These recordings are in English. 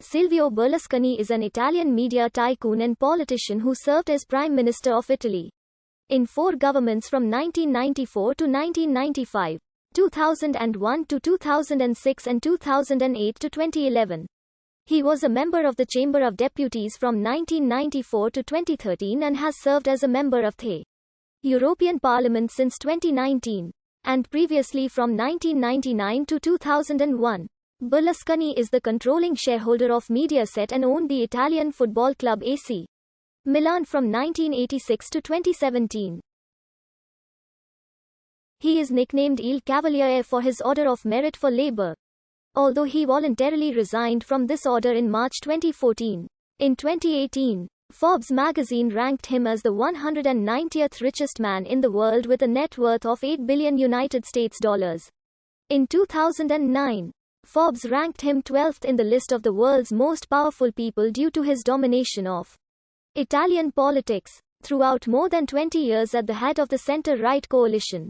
Silvio Berlusconi is an Italian media tycoon and politician who served as Prime Minister of Italy in 4 governments from 1994 to 1995, 2001 to 2006 and 2008 to 2011. He was a member of the Chamber of Deputies from 1994 to 2013 and has served as a member of the European Parliament since 2019, and previously from 1999 to 2001. Berlusconi is the controlling shareholder of Mediaset and owned the Italian football club AC Milan from 1986 to 2017. He is nicknamed Il Cavaliere for his Order of Merit for Labor, although he voluntarily resigned from this order in March 2014. In 2018, Forbes magazine ranked him as the 190th richest man in the world with a net worth of $8 billion United States dollars. In 2009, Forbes ranked him 12th in the list of the world's most powerful people due to his domination of Italian politics throughout more than 20 years at the head of the center-right coalition.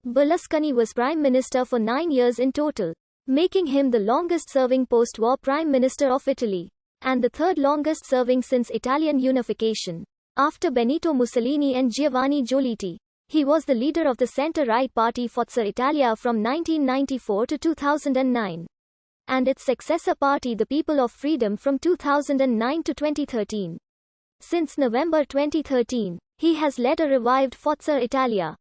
Berlusconi was Prime Minister for 9 years in total, making him the longest-serving post-war Prime Minister of Italy, and the third longest-serving since Italian unification, after Benito Mussolini and Giovanni Giolitti. He was the leader of the center-right party Forza Italia from 1994 to 2009, and its successor party the People of Freedom from 2009 to 2013. Since November 2013, he has led a revived Forza Italia.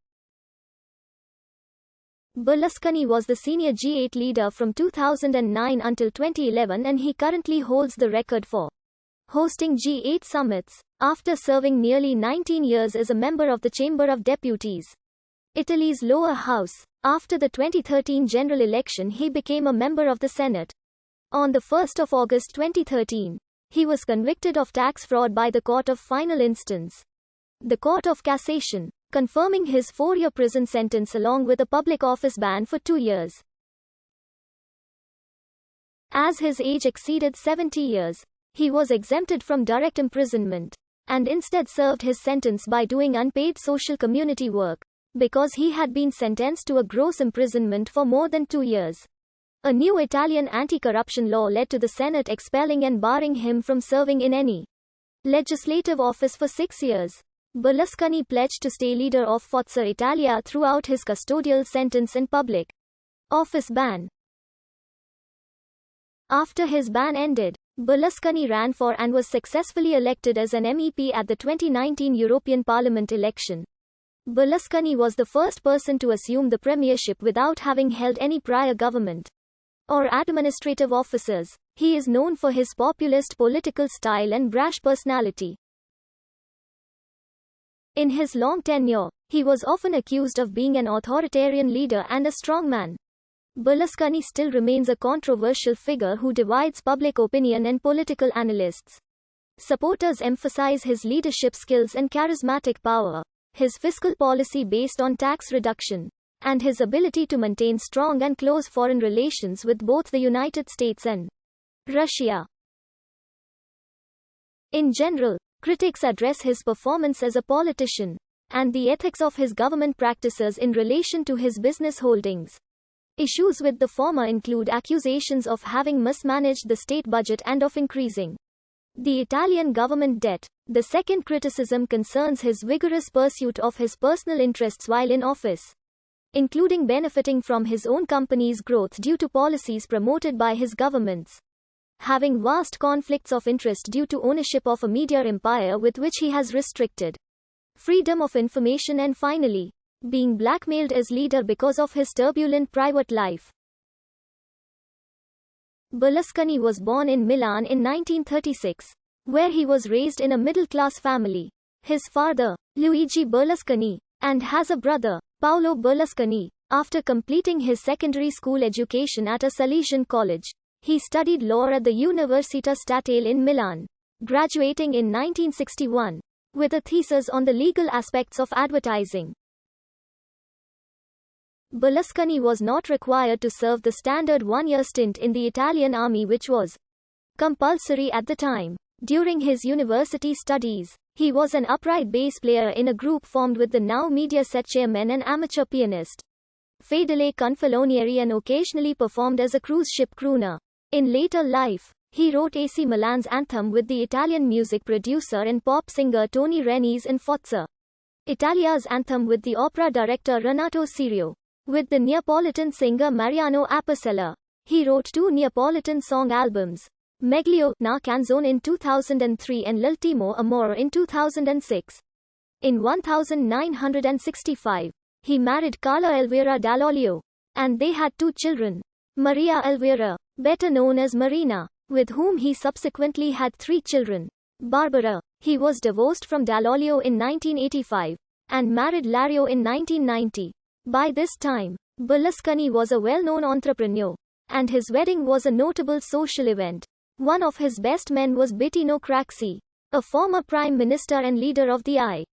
Berlusconi was the senior G8 leader from 2009 until 2011 and he currently holds the record for hosting G8 summits, after serving nearly 19 years as a member of the Chamber of Deputies, Italy's lower house. After the 2013 general election he became a member of the Senate. On the 1st of August 2013, he was convicted of tax fraud by the Court of Final Instance, the Court of Cassation, confirming his 4-year prison sentence along with a public office ban for 2 years. As his age exceeded 70 years, he was exempted from direct imprisonment, and instead served his sentence by doing unpaid social community work, because he had been sentenced to a gross imprisonment for more than 2 years. A new Italian anti-corruption law led to the Senate expelling and barring him from serving in any legislative office for 6 years. Berlusconi pledged to stay leader of Forza Italia throughout his custodial sentence and public office ban. After his ban ended, Berlusconi ran for and was successfully elected as an MEP at the 2019 European Parliament election. Berlusconi was the first person to assume the premiership without having held any prior government or administrative offices. He is known for his populist political style and brash personality. In his long tenure, he was often accused of being an authoritarian leader and a strongman. Berlusconi still remains a controversial figure who divides public opinion and political analysts. Supporters emphasize his leadership skills and charismatic power, his fiscal policy based on tax reduction, and his ability to maintain strong and close foreign relations with both the United States and Russia. In general, critics address his performance as a politician and the ethics of his government practices in relation to his business holdings. Issues with the former include accusations of having mismanaged the state budget and of increasing the Italian government debt. The second criticism concerns his vigorous pursuit of his personal interests while in office, including benefiting from his own company's growth due to policies promoted by his governments, having vast conflicts of interest due to ownership of a media empire with which he has restricted freedom of information, and finally, being blackmailed as leader because of his turbulent private life. Berlusconi was born in Milan in 1936, where he was raised in a middle-class family. His father, Luigi Berlusconi, and has a brother, Paolo Berlusconi. After completing his secondary school education at a Salesian college, he studied law at the Università Statale in Milan, graduating in 1961, with a thesis on the legal aspects of advertising. Berlusconi was not required to serve the standard 1-year stint in the Italian army, which was compulsory at the time. During his university studies, he was an upright bass player in a group formed with the now Mediaset chairman and amateur pianist Fedele Confalonieri and occasionally performed as a cruise ship crooner. In later life, he wrote AC Milan's anthem with the Italian music producer and pop singer Tony Renis in Forza Italia's anthem with the opera director Renato Cirio. With the Neapolitan singer Mariano Apicella, he wrote 2 Neapolitan song albums, Meglio, na canzone in 2003 and L'ultimo amore in 2006. In 1965, he married Carla Elvira Dall'Olio, and they had 2 children, Maria Elvira, better known as Marina, with whom he subsequently had 3 children. Barbara. He was divorced from Dall'Olio in 1985, and married Lario in 1990. By this time, Berlusconi was a well-known entrepreneur, and his wedding was a notable social event. One of his best men was Bettino Craxi, a former prime minister and leader of the I.